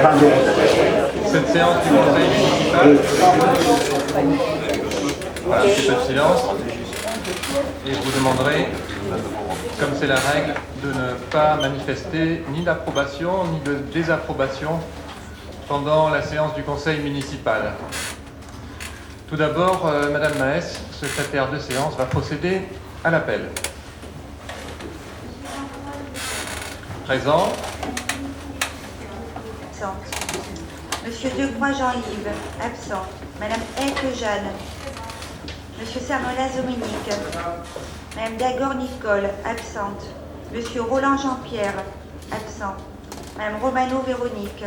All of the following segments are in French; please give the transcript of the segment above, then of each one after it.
Cette séance du Conseil municipal. Voilà, un petit peu de silence. Et je vous demanderai, comme c'est la règle, de ne pas manifester ni d'approbation ni de désapprobation pendant la séance du Conseil municipal. Tout d'abord, Madame Maes, secrétaire de séance, va procéder à l'appel. Présent. Absente. Monsieur Decroix Jean-Yves, absent. Madame Hecke Jeanne. Monsieur Sernolas Dominique. Madame Dagor Nicole, absente. Monsieur Roland Jean-Pierre, absent. Madame Romano Véronique.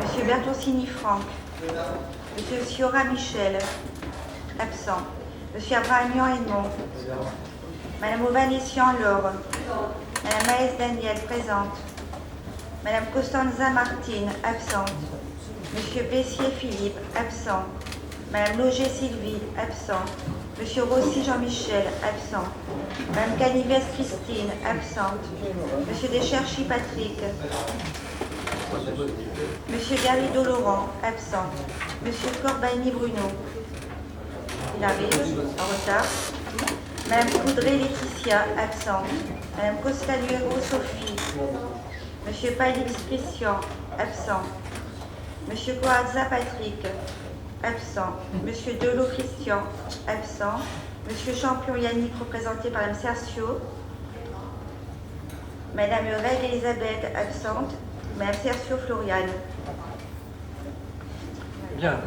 Monsieur Bertoncini Franck. Monsieur Ciora Michel, absent. Monsieur Abrahamian Edmond. Madame Ovanessian Laure. Madame Maës Daniel, présente. Madame Costanza Martine, absente. Monsieur Bessier Philippe, absent. Madame Loger Sylvie, absent. Monsieur Rossi Jean-Michel, absent. Madame Canives Christine, absente. Monsieur Descherchy Patrick. Monsieur Garrido Laurent, absent. Monsieur Corbani Bruno. Il arrive, en retard. Madame Coudray Laetitia, absente. Madame Costaluero Sophie. Monsieur Palix Christian, absent. Monsieur Coazza Patrick, absent. Monsieur Delot Christian, absent. Monsieur Champion Yannick, représenté par Madame Cercio. Madame Reg Elisabeth, absente. Madame Cercio Floriane. Bien.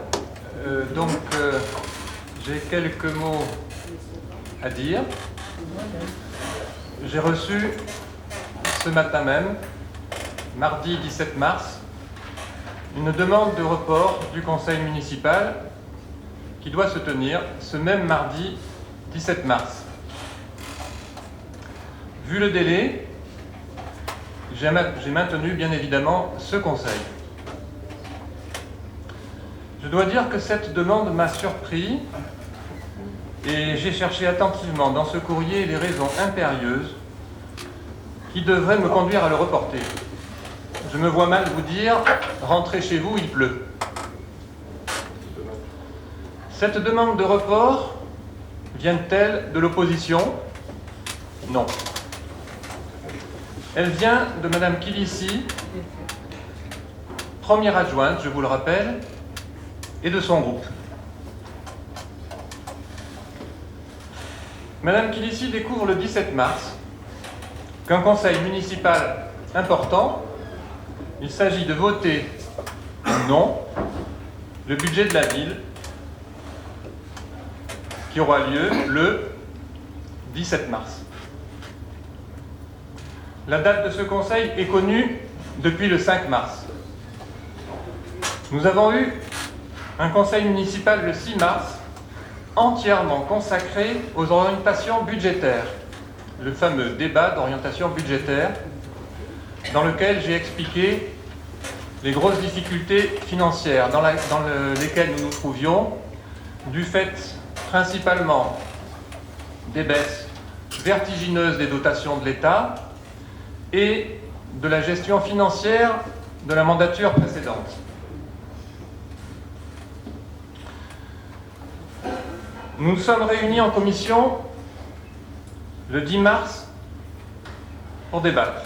J'ai quelques mots à dire. J'ai reçu ce matin même, mardi 17 mars, une demande de report du conseil municipal qui doit se tenir ce même mardi 17 mars. Vu le délai, j'ai maintenu bien évidemment ce conseil. Je dois dire que cette demande m'a surpris et j'ai cherché attentivement dans ce courrier les raisons impérieuses qui devraient me conduire à le reporter. Je me vois mal vous dire « rentrez chez vous, il pleut ». Cette demande de report vient-elle de l'opposition? Non. Elle vient de Madame Kilissi, première adjointe, je vous le rappelle, et de son groupe. Madame Kilissi découvre le 17 mars qu'un conseil municipal important, il s'agit de voter ou non le budget de la ville qui aura lieu le 17 mars. La date de ce conseil est connue depuis le 5 mars. Nous avons eu un conseil municipal le 6 mars entièrement consacré aux orientations budgétaires, le fameux débat d'orientation budgétaire dans lequel j'ai expliqué les grosses difficultés financières dans lesquelles nous nous trouvions, du fait principalement des baisses vertigineuses des dotations de l'État et de la gestion financière de la mandature précédente. Nous nous sommes réunis en commission le 10 mars pour débattre,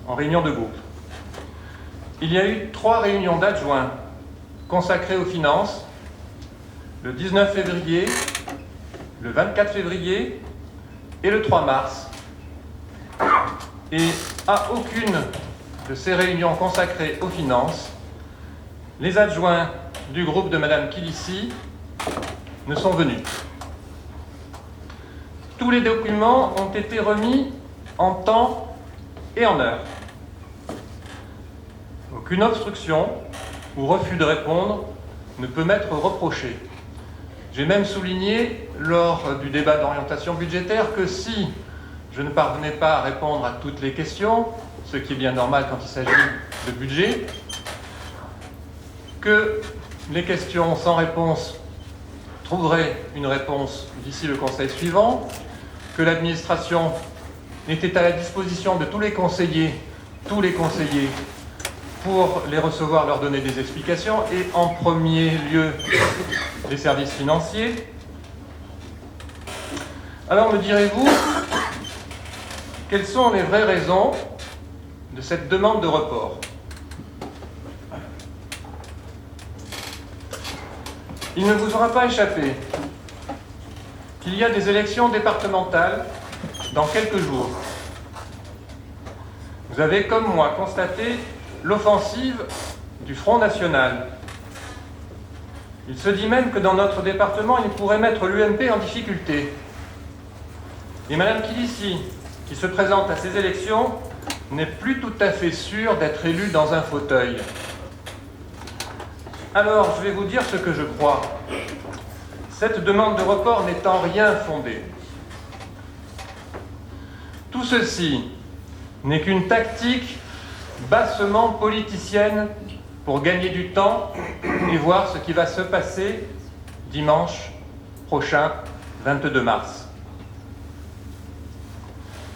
en réunion de groupe. Il y a eu 3 réunions d'adjoints consacrées aux finances, le 19 février, le 24 février et le 3 mars. Et à aucune de ces réunions consacrées aux finances, les adjoints du groupe de Madame Kilissi ne sont venus. Tous les documents ont été remis en temps et en heure. Aucune obstruction ou refus de répondre ne peut m'être reproché. J'ai même souligné lors du débat d'orientation budgétaire que si je ne parvenais pas à répondre à toutes les questions, ce qui est bien normal quand il s'agit de budget, que les questions sans réponse trouveraient une réponse d'ici le conseil suivant, que l'administration était à la disposition de tous les conseillers tous les conseillers pour les recevoir, leur donner des explications, et en premier lieu les services financiers. Alors me direz-vous, quelles sont les vraies raisons de cette demande de report? Il ne vous aura pas échappé qu'il y a des élections départementales dans quelques jours. Vous avez, comme moi, constaté l'offensive du Front National. Il se dit même que dans notre département, il pourrait mettre l'UMP en difficulté. Et Mme Kilici, qui se présente à ces élections, n'est plus tout à fait sûre d'être élue dans un fauteuil. Alors, je vais vous dire ce que je crois. Cette demande de report n'est en rien fondée. Tout ceci n'est qu'une tactique bassement politicienne pour gagner du temps et voir ce qui va se passer dimanche prochain, 22 mars.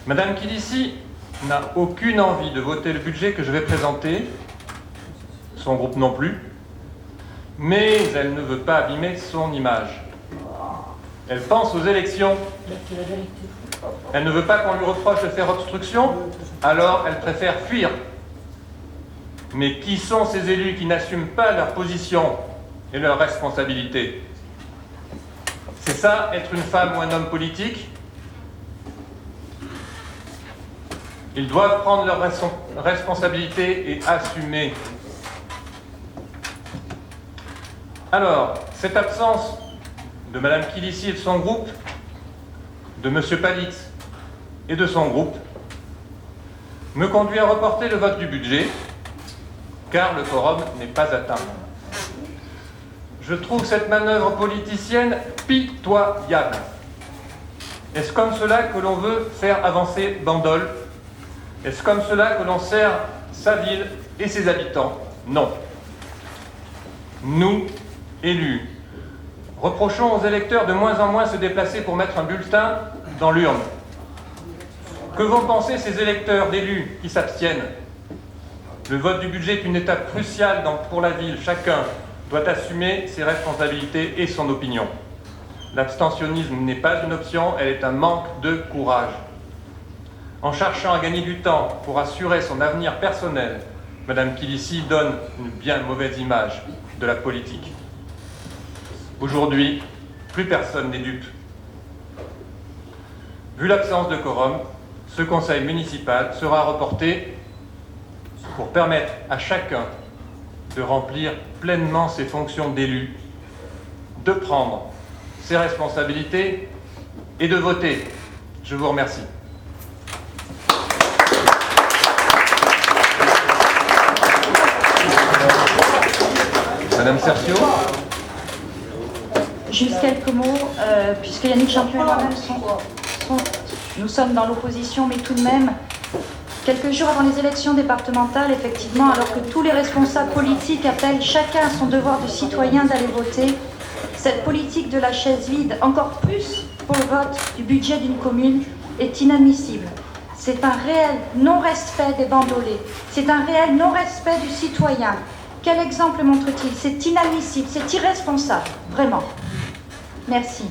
Madame Kilici n'a aucune envie de voter le budget que je vais présenter, son groupe non plus, mais elle ne veut pas abîmer son image. Elle pense aux élections. Elle ne veut pas qu'on lui reproche de faire obstruction, alors elle préfère fuir. Mais qui sont ces élus qui n'assument pas leur position et leurs responsabilités? C'est ça, être une femme ou un homme politique? Ils doivent prendre leurs responsabilités et assumer. Alors, cette absence de Mme Kilici et de son groupe, de M. Palitz et de son groupe, me conduit à reporter le vote du budget, car le quorum n'est pas atteint. Je trouve cette manœuvre politicienne pitoyable. Est-ce comme cela que l'on veut faire avancer Bandol? Est-ce comme cela que l'on sert sa ville et ses habitants? Non. Nous, élus, reprochons aux électeurs de moins en moins se déplacer pour mettre un bulletin dans l'urne. Que vont penser ces électeurs d'élus qui s'abstiennent? Le vote du budget est une étape cruciale pour la ville. Chacun doit assumer ses responsabilités et son opinion. L'abstentionnisme n'est pas une option, elle est un manque de courage. En cherchant à gagner du temps pour assurer son avenir personnel, Mme Kilici donne une bien mauvaise image de la politique. Aujourd'hui, plus personne n'est dupe. Vu l'absence de quorum, ce conseil municipal sera reporté pour permettre à chacun de remplir pleinement ses fonctions d'élu, de prendre ses responsabilités et de voter. Je vous remercie. Madame Cercio. Juste quelques mots, puisque Yannick Champion et moi-même nous sommes dans l'opposition, mais tout de même, quelques jours avant les élections départementales, effectivement, alors que tous les responsables politiques appellent chacun à son devoir de citoyen d'aller voter, cette politique de la chaise vide, encore plus pour le vote du budget d'une commune, est inadmissible. C'est un réel non-respect des bandolés, c'est un réel non-respect du citoyen. Quel exemple montre-t-il? C'est inadmissible, c'est irresponsable, vraiment. Merci.